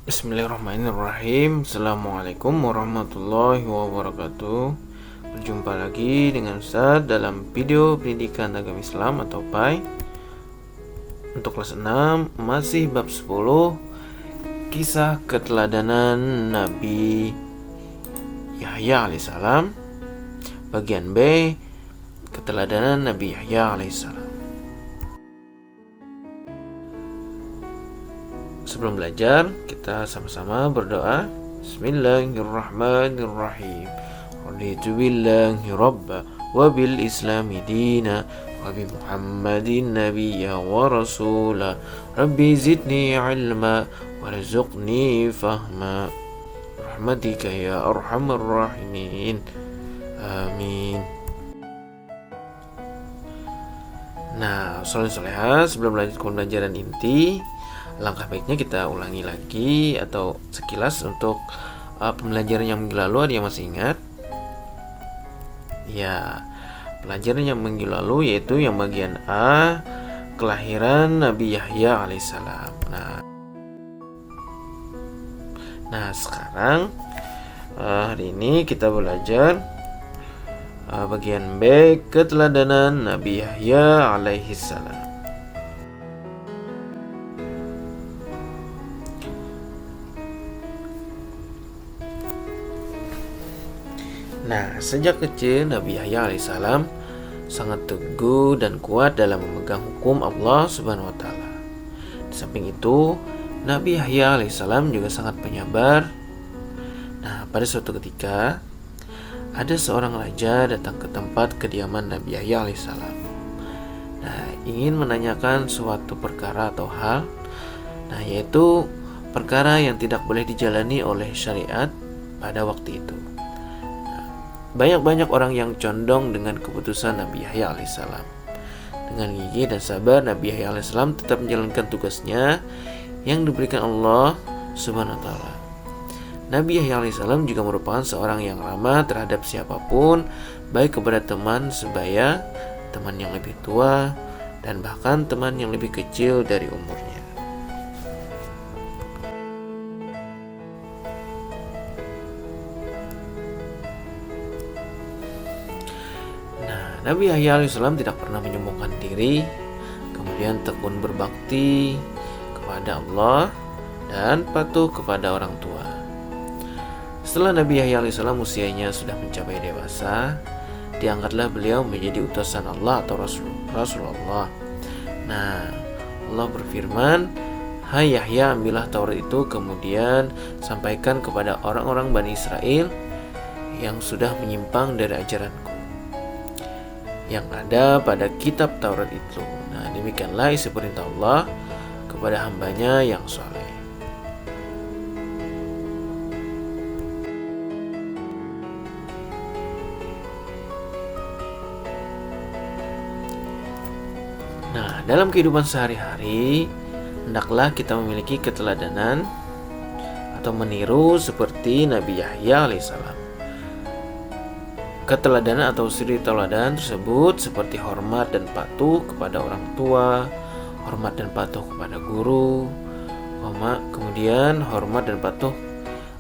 Bismillahirrahmanirrahim. Assalamualaikum warahmatullahi wabarakatuh. Berjumpa lagi dengan Ustaz dalam video pendidikan agama Islam atau PAI. Untuk kelas 6 masih bab 10, kisah keteladanan Nabi Yahya alaihissalam. Bagian B, keteladanan Nabi Yahya alaihissalam. Sebelum belajar, kita sama-sama berdoa. Bismillahirrahmanirrahim. Raditu billahi rabba wa bil islami dina wa bi Muhammadin nabiyya wa rasula. Rabbi zidni ilma warzuqni fahma. Rahmatika ya arhamar rahimin. Amin. Nah, soleh-solehah, sebelum lanjut ke pembelajaran inti, langkah baiknya kita ulangi lagi atau sekilas untuk pembelajaran yang minggu lalu. Ada yang masih ingat? Ya, pelajaran yang minggu lalu yaitu yang bagian A, kelahiran Nabi Yahya alaihissalam. Nah sekarang hari ini kita belajar bagian B, keteladanan Nabi Yahya alaihissalam. Nah, sejak kecil Nabi Yahya alaihissalam sangat teguh dan kuat dalam memegang hukum Allah Subhanahu wa taala. Di samping itu, Nabi Yahya alaihissalam juga sangat penyabar. Nah, pada suatu ketika ada seorang raja datang ke tempat kediaman Nabi Yahya alaihissalam. Nah, ingin menanyakan suatu perkara atau hal, yaitu perkara yang tidak boleh dijalani oleh syariat pada waktu itu. Banyak orang yang condong dengan keputusan Nabi Yahya alaihissalam. Dengan gigih dan sabar, Nabi Yahya alaihissalam tetap menjalankan tugasnya yang diberikan Allah Subhanahu wa taala. Nabi Yahya alaihissalam juga merupakan seorang yang ramah terhadap siapapun, baik kepada teman sebaya, teman yang lebih tua, dan bahkan teman yang lebih kecil dari umurnya. Nabi Yahya alaihissalam tidak pernah menyembuhkan diri, kemudian tekun berbakti kepada Allah dan patuh kepada orang tua. Setelah Nabi Yahya alaihissalam usianya sudah mencapai dewasa, diangkatlah beliau menjadi utusan Allah atau Rasulullah. Nah, Allah berfirman, "Hai Yahya, ambillah Taurat itu, kemudian sampaikan kepada orang-orang Bani Israel yang sudah menyimpang dari ajaranku yang ada pada kitab Taurat itu." Nah, demikianlah isi perintah Allah kepada hambanya yang soleh. Nah, dalam kehidupan sehari-hari, hendaklah kita memiliki keteladanan atau meniru seperti Nabi Yahya alaihissalam. Keteladanan atau suri tauladan tersebut seperti hormat dan patuh kepada orang tua, hormat dan patuh kepada guru, kemudian hormat dan patuh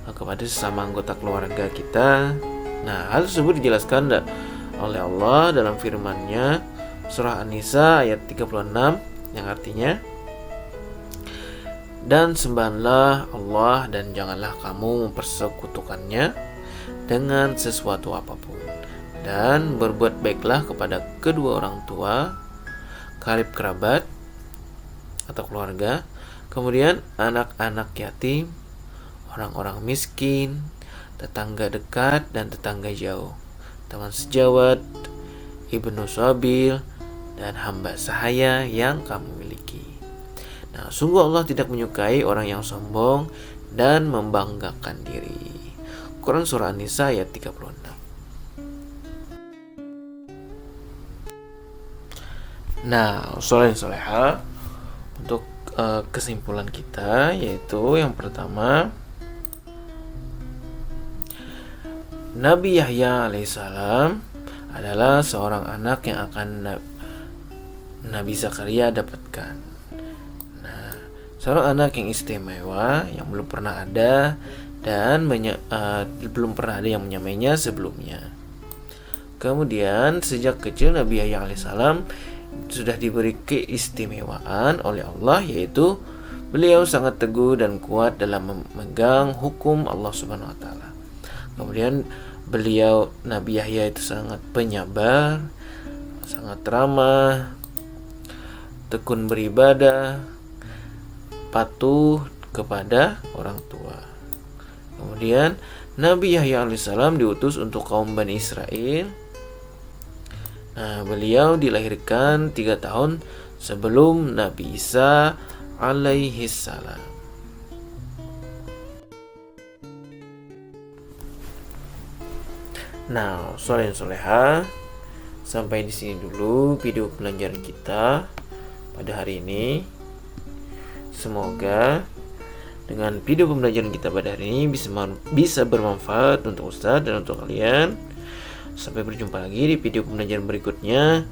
kepada sesama anggota keluarga kita. Nah, hal tersebut dijelaskan oleh Allah dalam firman-Nya surah An-Nisa ayat 36 yang artinya, "Dan sembahlah Allah dan janganlah kamu mempersekutukannya dengan sesuatu apapun, dan berbuat baiklah kepada kedua orang tua, karib kerabat atau keluarga, kemudian anak-anak yatim, orang-orang miskin, tetangga dekat dan tetangga jauh, teman sejawat, ibnu sabil, dan hamba sahaya yang kamu miliki. Nah, sungguh Allah tidak menyukai orang yang sombong dan membanggakan diri." Quran surah An-Nisa ayat 36. Nah, soleh-soleha, untuk kesimpulan kita yaitu yang pertama, Nabi Yahya alaihissalam adalah seorang anak yang akan Nabi Zakaria dapatkan. Nah, seorang anak yang istimewa yang belum pernah ada dan belum pernah ada yang menyamainya sebelumnya. Kemudian sejak kecil Nabi Yahya alaihissalam sudah diberi keistimewaan oleh Allah, yaitu beliau sangat teguh dan kuat dalam memegang hukum Allah Subhanahu wa taala. Kemudian beliau Nabi Yahya itu sangat penyabar, sangat ramah, tekun beribadah, patuh kepada orang tua. Kemudian Nabi Yahya alaihissalam diutus untuk kaum Bani Israel. Nah, beliau dilahirkan 3 tahun sebelum Nabi Isa alaihissalam. Nah, soleh soleha, sampai di sini dulu video pelajaran kita pada hari ini. Semoga dengan video pembelajaran kita pada hari ini bisa bermanfaat untuk Ustadz dan untuk kalian. Sampai berjumpa lagi di video pembelajaran berikutnya.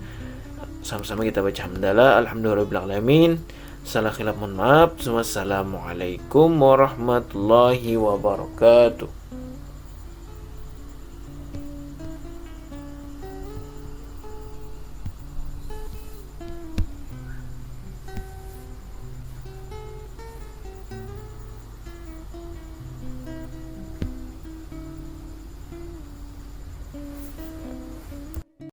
Sama-sama kita baca hamdalah, alhamdulillahirrahmanirrahim. Salah khilaf mohon maaf. Wassalamualaikum warahmatullahi wabarakatuh.